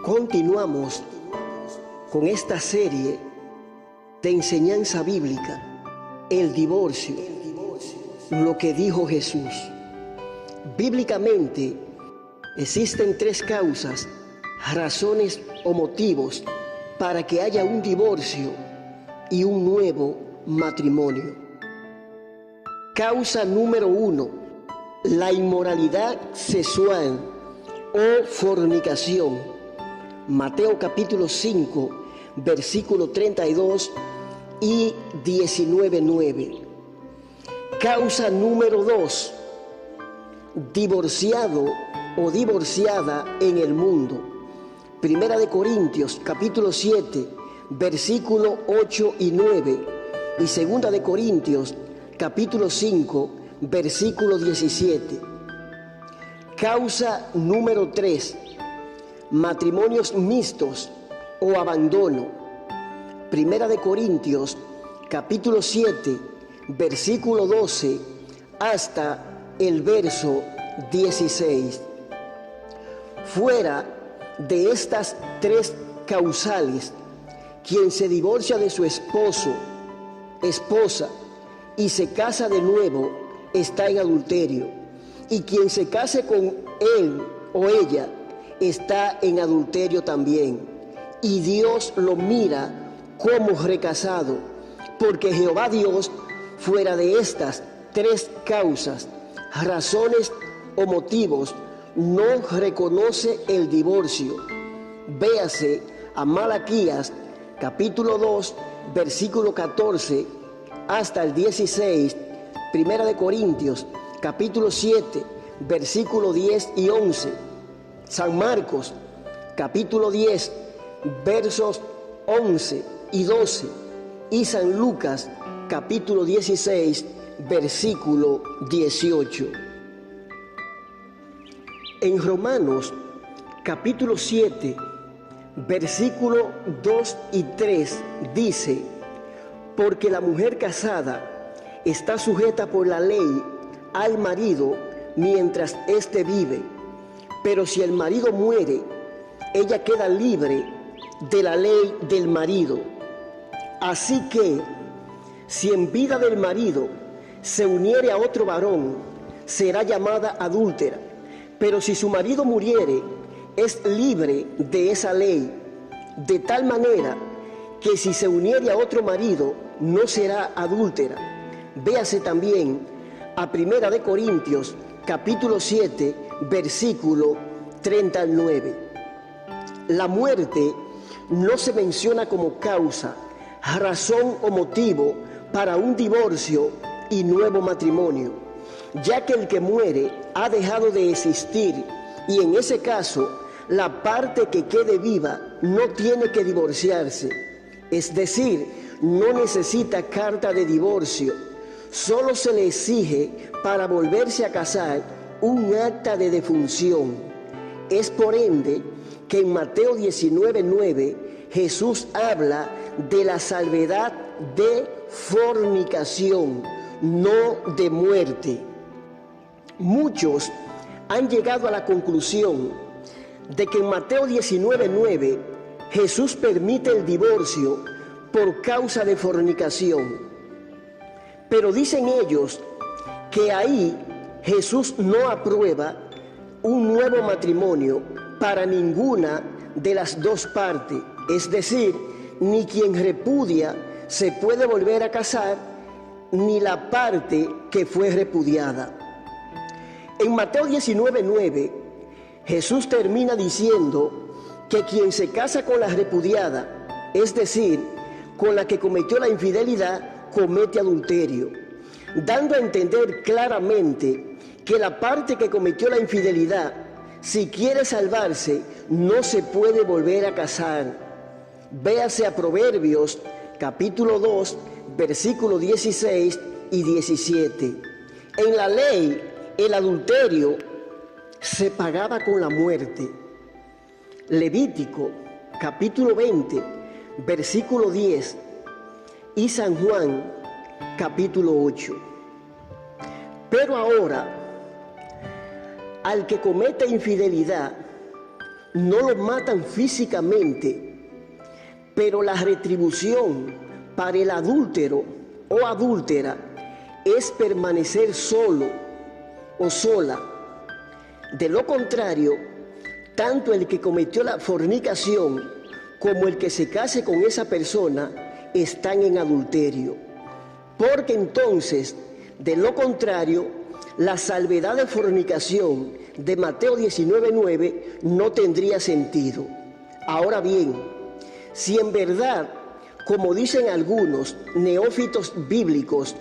Continuamos con esta serie de enseñanza bíblica, el divorcio, lo que dijo Jesús. Bíblicamente existen tres causas, razones o motivos para que haya un divorcio y un nuevo matrimonio. Causa número 1, la inmoralidad sexual o fornicación. Mateo capítulo 5, versículo 32 y 19:9. Causa número 2, divorciado o divorciada en el mundo. Primera de Corintios capítulo 7, versículo 8 y 9. Y Segunda de Corintios capítulo 5, versículo 17. Causa número 3, matrimonios mixtos o abandono. Primera de Corintios capítulo 7, versículo 12 hasta el verso 16. Fuera de estas tres causales, quien se divorcia de su esposo, esposa y se casa de nuevo está en adulterio, y quien se case con él o ella está en adulterio también, y Dios lo mira como recasado, porque Jehová Dios, fuera de estas tres causas, razones o motivos, no reconoce el divorcio. Véase a Malaquías capítulo 2, versículo 14 hasta el 16, Primera de Corintios capítulo 7, versículo 10 y 11, San Marcos capítulo 10, versos 11 y 12, y San Lucas capítulo 16, versículo 18. En Romanos capítulo 7, versículo 2 y 3 dice: porque la mujer casada está sujeta por la ley al marido mientras éste vive, pero si el marido muere, ella queda libre de la ley del marido. Así que, si en vida del marido se uniere a otro varón, será llamada adúltera. Pero si su marido muriere, es libre de esa ley, de tal manera que si se uniere a otro marido, no será adúltera. Véase también a Primera de Corintios, capítulo 7, versículo 39. La muerte no se menciona como causa, razón o motivo para un divorcio y nuevo matrimonio, ya que el que muere ha dejado de existir, y en ese caso la parte que quede viva no tiene que divorciarse, es decir, no necesita carta de divorcio. Solo se le exige para volverse a casar un acta de defunción. Es por ende que en Mateo 19:9 Jesús habla de la salvedad de fornicación, no de muerte. Muchos han llegado a la conclusión de que en Mateo 19:9 Jesús permite el divorcio por causa de fornicación. Pero dicen ellos que ahí Jesús no aprueba un nuevo matrimonio para ninguna de las dos partes, es decir, ni quien repudia se puede volver a casar, ni la parte que fue repudiada. En Mateo 19:9, Jesús termina diciendo que quien se casa con la repudiada, es decir, con la que cometió la infidelidad, comete adulterio, dando a entender claramente que la parte que cometió la infidelidad, si quiere salvarse, no se puede volver a casar. Véase a Proverbios capítulo 2, versículos 16 y 17. En la ley, el adulterio se pagaba con la muerte. Levítico capítulo 20, versículo 10, y San Juan capítulo 8. Pero ahora, al que comete infidelidad, no lo matan físicamente, pero la retribución para el adúltero o adúltera es permanecer solo o sola. De lo contrario, tanto el que cometió la fornicación como el que se case con esa persona están en adulterio. Porque entonces, de lo contrario, la salvedad de fornicación de Mateo 19:9 no tendría sentido. Ahora bien, si en verdad, como dicen algunos neófitos bíblicos,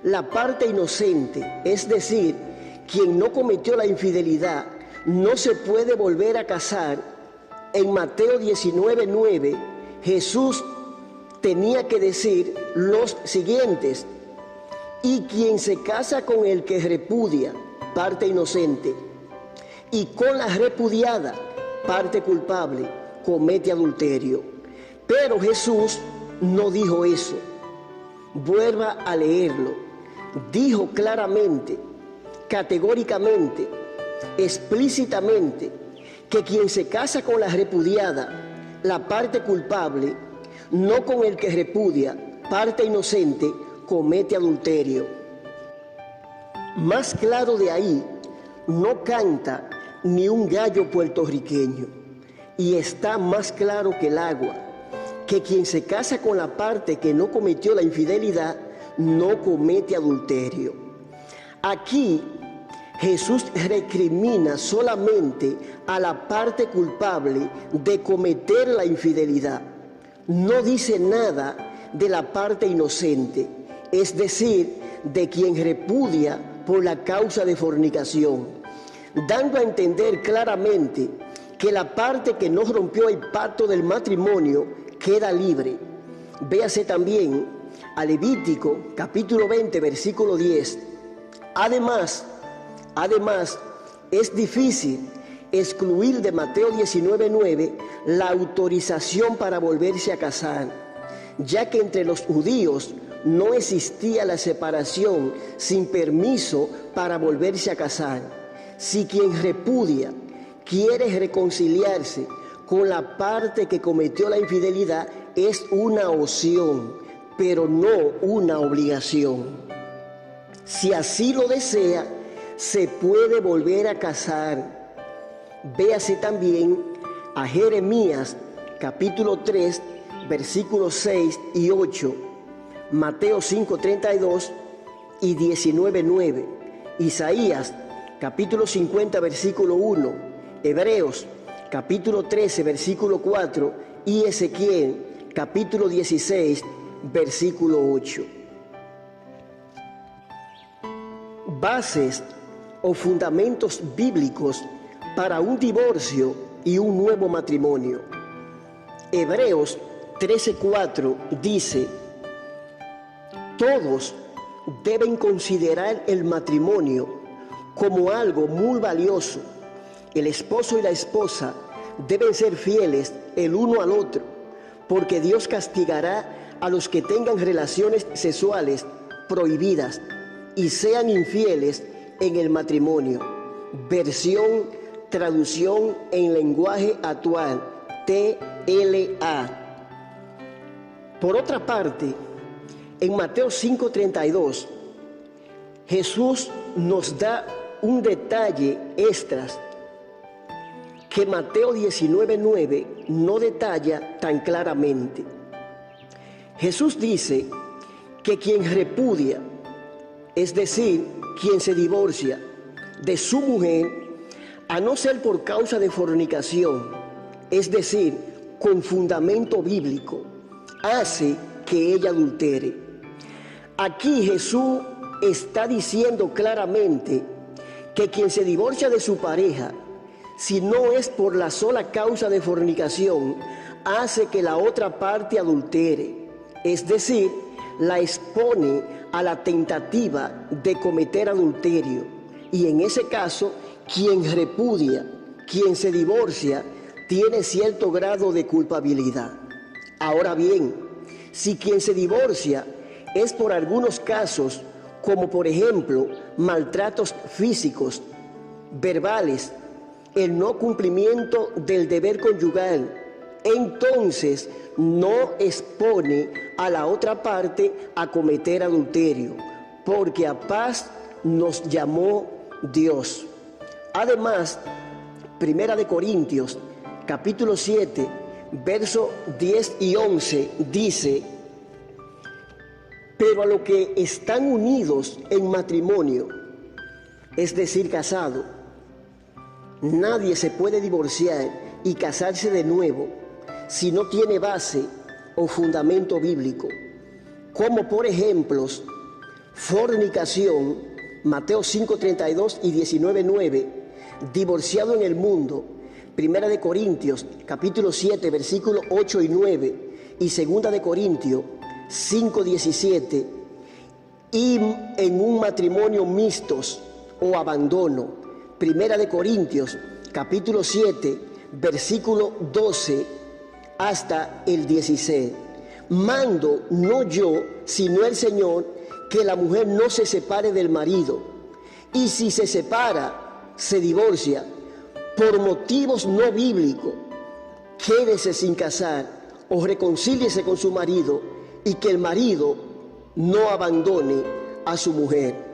la parte inocente, es decir, quien no cometió la infidelidad, no se puede volver a casar, en Mateo 19:9 Jesús tenía que decir los siguientes: y quien se casa con el que repudia, parte inocente, y con la repudiada, parte culpable, comete adulterio. Pero Jesús no dijo eso. Vuelva a leerlo. Dijo claramente, categóricamente, explícitamente, que quien se casa con la repudiada, la parte culpable, no con el que repudia, parte inocente, comete adulterio. Más claro de ahí no canta ni un gallo puertorriqueño, y está más claro que el agua, que quien se casa con la parte que no cometió la infidelidad no comete adulterio. Aquí Jesús recrimina solamente a la parte culpable de cometer la infidelidad. No dice nada de la parte inocente, es decir, de quien repudia por la causa de fornicación, dando a entender claramente que la parte que no rompió el pacto del matrimonio queda libre. Véase también a Levítico capítulo 20, versículo 10. Además, es difícil excluir de Mateo 19:9 la autorización para volverse a casar, ya que entre los judíos no existía la separación sin permiso para volverse a casar. Si quien repudia quiere reconciliarse con la parte que cometió la infidelidad, es una opción, pero no una obligación. Si así lo desea, se puede volver a casar. Véase también a Jeremías capítulo 3, versículos 6 y 8, Mateo 5:32 y 19:9, Isaías capítulo 50, versículo 1, Hebreos capítulo 13, versículo 4 y Ezequiel capítulo 16, versículo 8. Bases o fundamentos bíblicos para un divorcio y un nuevo matrimonio. Hebreos 13:4 dice: todos deben considerar el matrimonio como algo muy valioso. El esposo y la esposa deben ser fieles el uno al otro, porque Dios castigará a los que tengan relaciones sexuales prohibidas y sean infieles en el matrimonio. Traducción en lenguaje actual, TLA. Por otra parte, en Mateo 5:32, Jesús nos da un detalle extra que Mateo 19:9 no detalla tan claramente. Jesús dice que quien repudia, es decir, quien se divorcia de su mujer, a no ser por causa de fornicación, es decir, con fundamento bíblico, hace que ella adultere. Aquí Jesús está diciendo claramente que quien se divorcia de su pareja, si no es por la sola causa de fornicación, hace que la otra parte adultere, es decir, la expone a la tentativa de cometer adulterio. Y en ese caso, quien repudia, quien se divorcia, tiene cierto grado de culpabilidad. Ahora bien, si quien se divorcia es por algunos casos, como por ejemplo maltratos físicos, verbales el no cumplimiento del deber conyugal, entonces no expone a la otra parte a cometer adulterio, porque a paz nos llamó Dios. Además, Primera de Corintios, capítulo 7, versos 10 y 11, dice: pero a los que están unidos en matrimonio, es decir, casados, nadie se puede divorciar y casarse de nuevo si no tiene base o fundamento bíblico, como por ejemplos, fornicación, Mateo 5:32 y 19:9, divorciado en el mundo, Primera de Corintios, capítulo 7, versículos 8 y 9, y Segunda de Corintios 5:17, y en un matrimonio mixtos o abandono, Primera de Corintios, capítulo 7, versículo 12 hasta el 16. Mando no yo, sino el Señor, que la mujer no se separe del marido, y si se separa, se divorcia, por motivos no bíblicos, quédese sin casar o reconcíliese con su marido, y que el marido no abandone a su mujer.